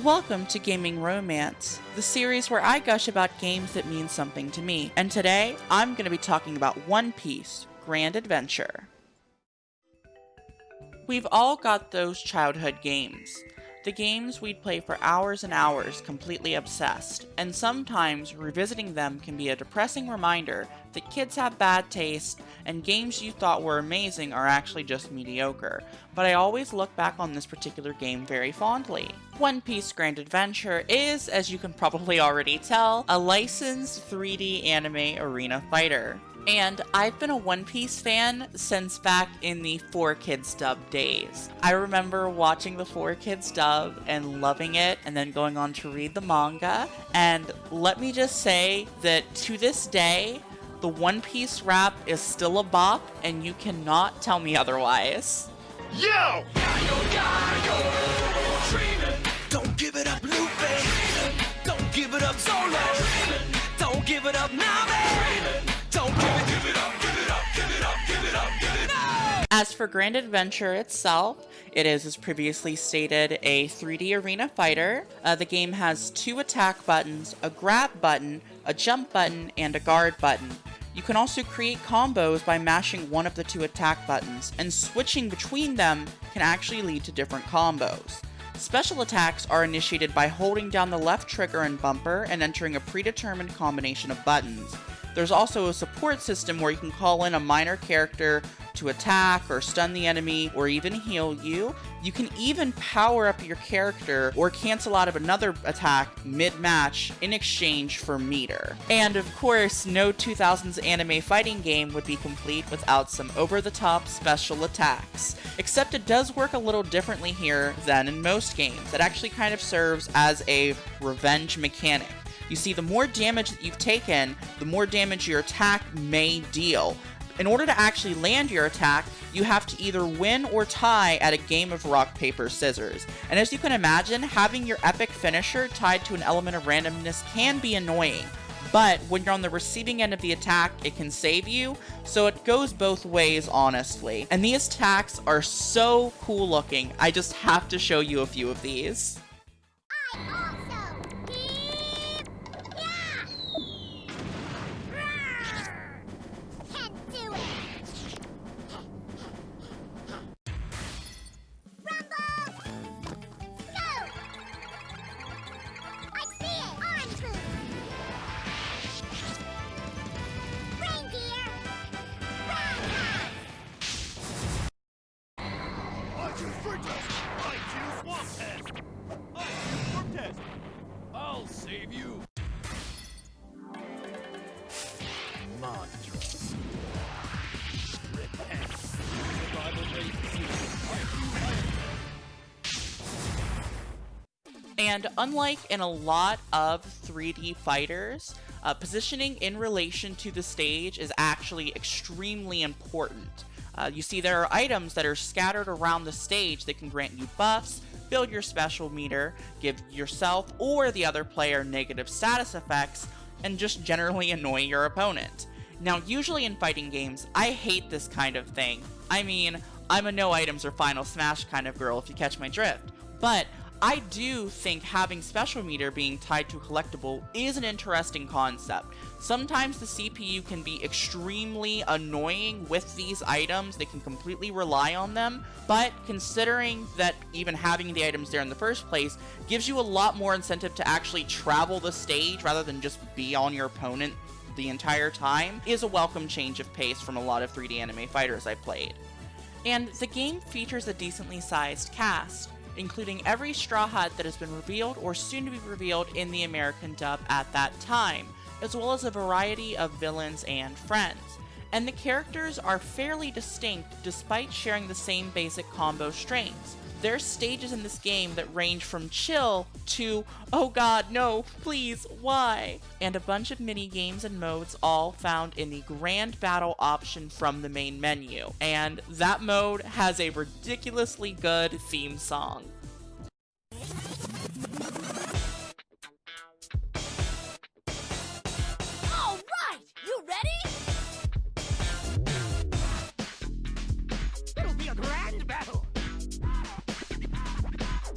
Welcome to Gaming Romance, the series where I gush about games that mean something to me. And today, I'm going to be talking about One Piece: Grand Adventure. We've all got those childhood games. The games we'd play for hours and hours, completely obsessed. And sometimes, revisiting them can be a depressing reminder that kids have bad taste, and games you thought were amazing are actually just mediocre. But I always look back on this particular game very fondly. One Piece: Grand Adventure is, as you can probably already tell, a licensed 3D anime arena fighter. And I've been a One Piece fan since back in the 4Kids dub days. I remember watching the 4Kids dub and loving it, and then going on to read the manga. And let me just say that to this day, the One Piece rap is still a bop, and you cannot tell me otherwise. Yo! Don't give it up, Luffy! Don't give it up, Solo! Don't give it up, Nami! Don't give it up, give it up, give it up, give it up, give it up! As for Grand Adventure itself, it is, as previously stated, a 3D arena fighter. The game has 2 attack buttons, a grab button, a jump button, and a guard button. You can also create combos by mashing one of the 2 attack buttons, and switching between them can actually lead to different combos. Special attacks are initiated by holding down the left trigger and bumper and entering a predetermined combination of buttons. There's also a support system where you can call in a minor character to attack or stun the enemy or even heal you. You can even power up your character or cancel out of another attack mid-match in exchange for meter. And of course, no 2000s anime fighting game would be complete without some over-the-top special attacks. Except it does work a little differently here than in most games. It actually kind of serves as a revenge mechanic. You see, the more damage that you've taken, the more damage your attack may deal. In order to actually land your attack, you have to either win or tie at a game of rock, paper, scissors. And as you can imagine, having your epic finisher tied to an element of randomness can be annoying. But when you're on the receiving end of the attack, it can save you, so it goes both ways, honestly. And these attacks are so cool looking, I just have to show you a few of these. I'll save you! Monstrous. Repent. And unlike in a lot of 3D fighters, positioning in relation to the stage is actually extremely important. You see, there are items that are scattered around the stage that can grant you buffs, build your special meter, give yourself or the other player negative status effects, and just generally annoy your opponent. Now, usually in fighting games, I hate this kind of thing. I mean, I'm a no items or final smash kind of girl if you catch my drift. But I do think having special meter being tied to a collectible is an interesting concept. Sometimes the CPU can be extremely annoying with these items, they can completely rely on them, but considering that even having the items there in the first place gives you a lot more incentive to actually travel the stage rather than just be on your opponent the entire time, is a welcome change of pace from a lot of 3D anime fighters I've played. And the game features a decently sized cast, including every Straw Hat that has been revealed or soon to be revealed in the American dub at that time, as well as a variety of villains and friends. And the characters are fairly distinct despite sharing the same basic combo strings. There's stages in this game that range from chill to, oh god, no, please, why? And a bunch of mini-games and modes all found in the Grand Battle option from the main menu. And that mode has a ridiculously good theme song. All right, you ready? It'll be a grand battle!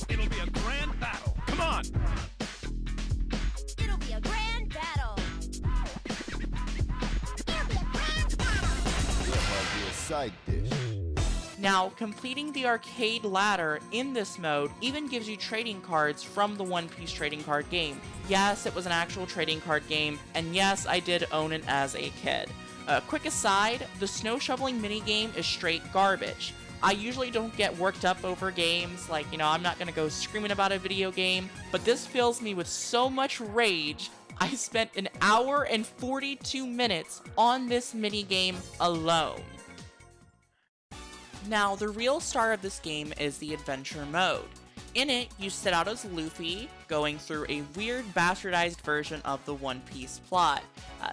It'll be a grand battle! Come on! side dish. Now, completing the arcade ladder in this mode even gives you trading cards from the One Piece trading card game. Yes, it was an actual trading card game, and yes, I did own it as a kid. Quick aside, the snow shoveling minigame is straight garbage. I usually don't get worked up over games, like, I'm not gonna go screaming about a video game, but this fills me with so much rage. I spent an hour and 42 minutes on this minigame alone. Now, the real star of this game is the adventure mode. In it, you set out as Luffy, going through a weird bastardized version of the One Piece plot.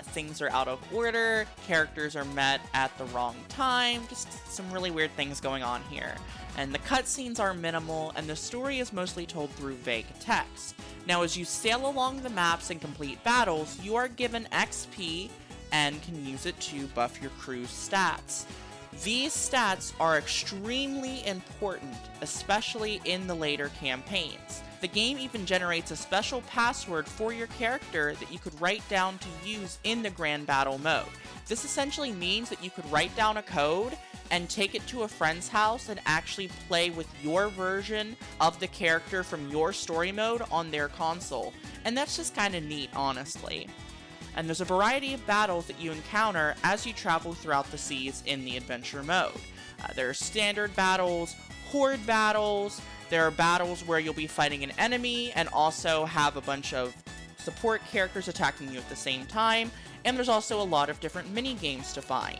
Things are out of order, characters are met at the wrong time, just some really weird things going on here. And the cutscenes are minimal, and the story is mostly told through vague text. Now, as you sail along the maps and complete battles, you are given XP and can use it to buff your crew's stats. These stats are extremely important, especially in the later campaigns. The game even generates a special password for your character that you could write down to use in the Grand Battle mode. This essentially means that you could write down a code and take it to a friend's house and actually play with your version of the character from your story mode on their console. And that's just kind of neat, honestly. And there's a variety of battles that you encounter as you travel throughout the seas in the adventure mode. There are standard battles, horde battles, there are battles where you'll be fighting an enemy and also have a bunch of support characters attacking you at the same time, and there's also a lot of different mini-games to find.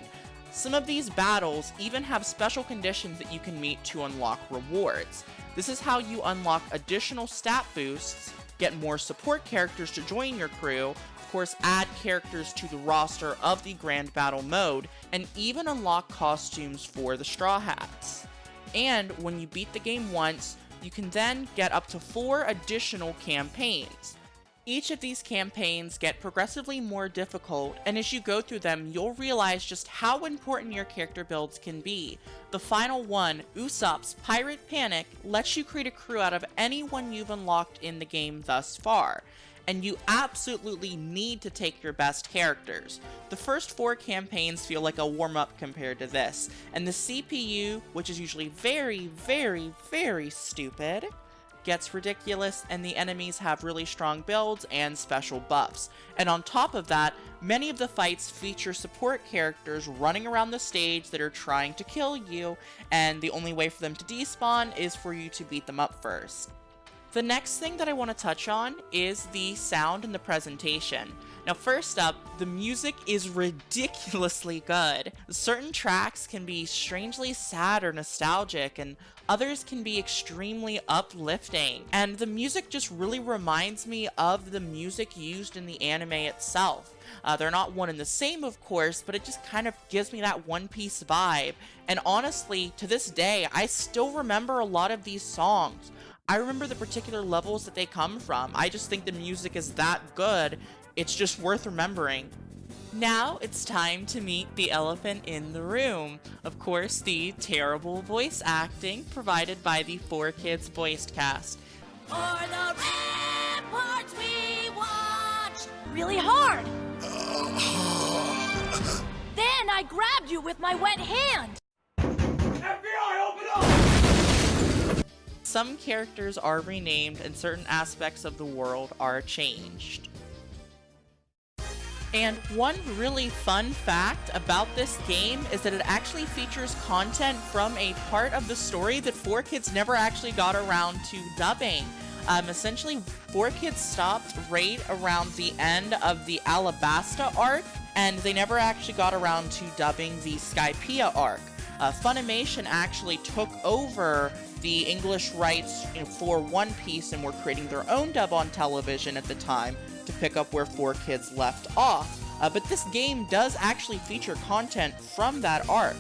Some of these battles even have special conditions that you can meet to unlock rewards. This is how you unlock additional stat boosts, get more support characters to join your crew, of course add characters to the roster of the Grand Battle mode, and even unlock costumes for the Straw Hats. And when you beat the game once, you can then get up to 4 additional campaigns. Each of these campaigns get progressively more difficult, and as you go through them, you'll realize just how important your character builds can be. The final one, Usopp's Pirate Panic, lets you create a crew out of anyone you've unlocked in the game thus far, and you absolutely need to take your best characters. The first 4 campaigns feel like a warm-up compared to this, and the CPU, which is usually very, very, very stupid, gets ridiculous, and the enemies have really strong builds and special buffs. And on top of that, many of the fights feature support characters running around the stage that are trying to kill you, and the only way for them to despawn is for you to beat them up first. The next thing that I want to touch on is the sound and the presentation. Now, first up, the music is ridiculously good. Certain tracks can be strangely sad or nostalgic, and others can be extremely uplifting. And the music just really reminds me of the music used in the anime itself. They're not one and the same, of course, but it just kind of gives me that One Piece vibe. And honestly, to this day, I still remember a lot of these songs. I remember the particular levels that they come from. I just think the music is that good, it's just worth remembering. Now it's time to meet the elephant in the room. Of course, the terrible voice acting provided by the 4Kids voiced cast. For the ramparts we watched really hard. Then I grabbed you with my wet hand. FBI, open up! Some characters are renamed and certain aspects of the world are changed. And one really fun fact about this game is that it actually features content from a part of the story that 4Kids never actually got around to dubbing. Essentially, 4Kids stopped right around the end of the Alabasta arc, and they never actually got around to dubbing the Skypiea arc. Funimation actually took over the English rights for One Piece and were creating their own dub on television at the time to pick up where 4Kids left off. But this game does actually feature content from that arc.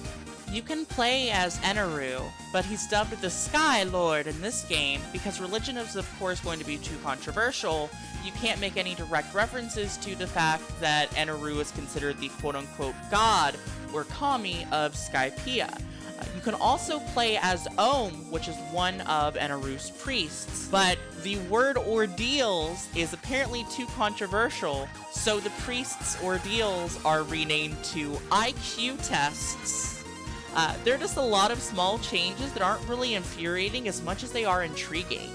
You can play as Eneru, but he's dubbed the Sky Lord in this game because religion is of course going to be too controversial. You can't make any direct references to the fact that Eneru is considered the quote-unquote god or kami of Skypiea. You can also play as Ohm, which is one of Eneru's priests, but the word ordeals is apparently too controversial, so the priest's ordeals are renamed to IQ tests. There are just a lot of small changes that aren't really infuriating as much as they are intriguing.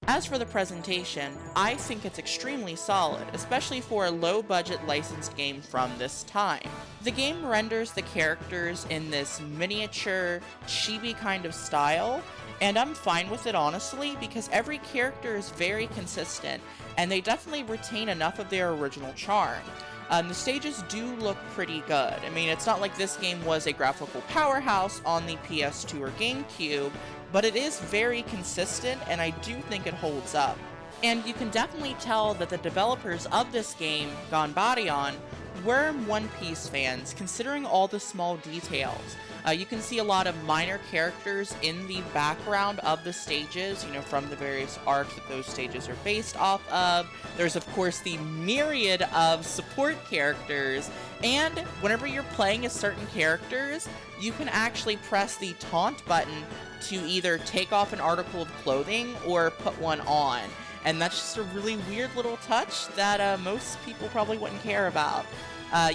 As for the presentation, I think it's extremely solid, especially for a low-budget licensed game from this time. The game renders the characters in this miniature, chibi kind of style, and I'm fine with it honestly, because every character is very consistent, and they definitely retain enough of their original charm. The stages do look pretty good. I mean, it's not like this game was a graphical powerhouse on the PS2 or GameCube, but it is very consistent, and I do think it holds up. And you can definitely tell that the developers of this game, Ganbarion, were One Piece fans, considering all the small details. You can see a lot of minor characters in the background of the stages, from the various arcs that those stages are based off of. There's, of course, the myriad of support characters, and whenever you're playing as certain characters, you can actually press the taunt button to either take off an article of clothing or put one on. And that's just a really weird little touch that most people probably wouldn't care about.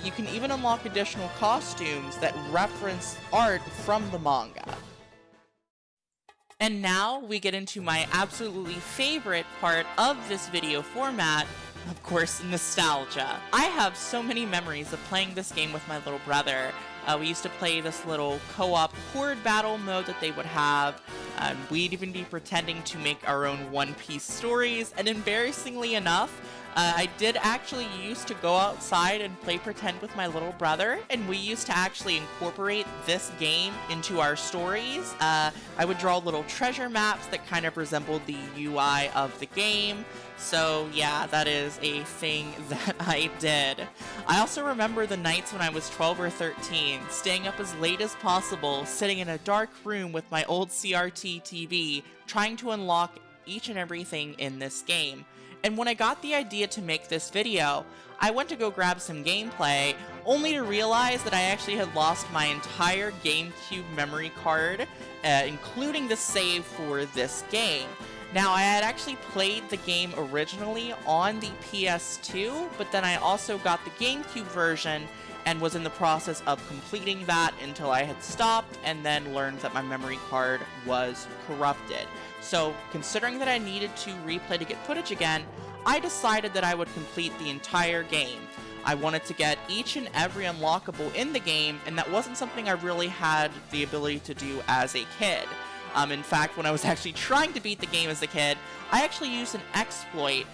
You can even unlock additional costumes that reference art from the manga. And now we get into my absolutely favorite part of this video format, of course, nostalgia. I have so many memories of playing this game with my little brother. We used to play this little co-op horde battle mode that they would have. We'd even be pretending to make our own One Piece stories, and embarrassingly enough, I did actually used to go outside and play pretend with my little brother, and we used to actually incorporate this game into our stories. I would draw little treasure maps that kind of resembled the UI of the game. So yeah, that is a thing that I did. I also remember the nights when I was 12 or 13, staying up as late as possible, sitting in a dark room with my old CRT TV, trying to unlock each and everything in this game. And when I got the idea to make this video, I went to go grab some gameplay, only to realize that I actually had lost my entire GameCube memory card, including the save for this game. Now, I had actually played the game originally on the PS2, but then I also got the GameCube version and was in the process of completing that until I had stopped and then learned that my memory card was corrupted. So, considering that I needed to replay to get footage again, I decided that I would complete the entire game. I wanted to get each and every unlockable in the game, and that wasn't something I really had the ability to do as a kid. In fact, when I was actually trying to beat the game as a kid, I actually used an exploit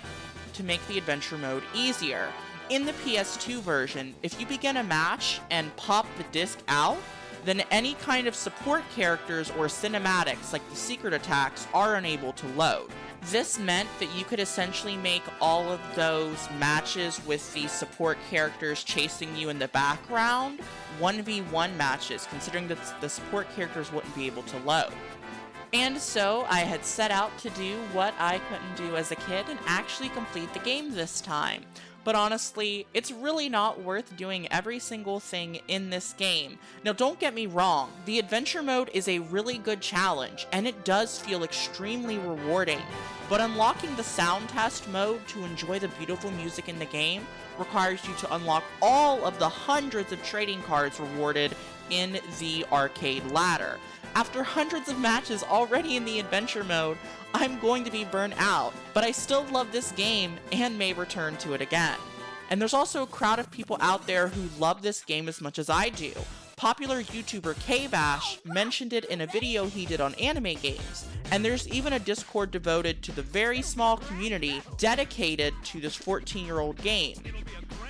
to make the adventure mode easier. In the PS2 version, if you begin a match and pop the disc out, then any kind of support characters or cinematics, like the secret attacks, are unable to load. This meant that you could essentially make all of those matches with the support characters chasing you in the background 1v1 matches, considering that the support characters wouldn't be able to load. And so I had set out to do what I couldn't do as a kid and actually complete the game this time. But honestly, it's really not worth doing every single thing in this game. Now, don't get me wrong, the adventure mode is a really good challenge, and it does feel extremely rewarding. But unlocking the sound test mode to enjoy the beautiful music in the game requires you to unlock all of the hundreds of trading cards rewarded in the arcade ladder. After hundreds of matches already in the adventure mode, I'm going to be burnt out, but I still love this game and may return to it again. And there's also a crowd of people out there who love this game as much as I do. Popular YouTuber K-Bash mentioned it in a video he did on anime games, and there's even a Discord devoted to the very small community dedicated to this 14-year-old game.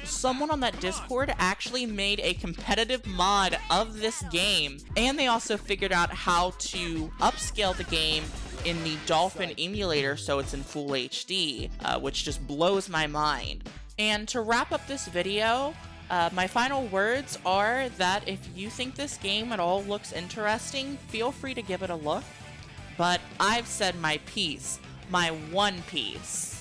Someone on that Discord actually made a competitive mod of this game, and they also figured out how to upscale the game in the Dolphin emulator so it's in full HD, which just blows my mind. And to wrap up this video, my final words are that if you think this game at all looks interesting, feel free to give it a look. But I've said my piece, my one piece.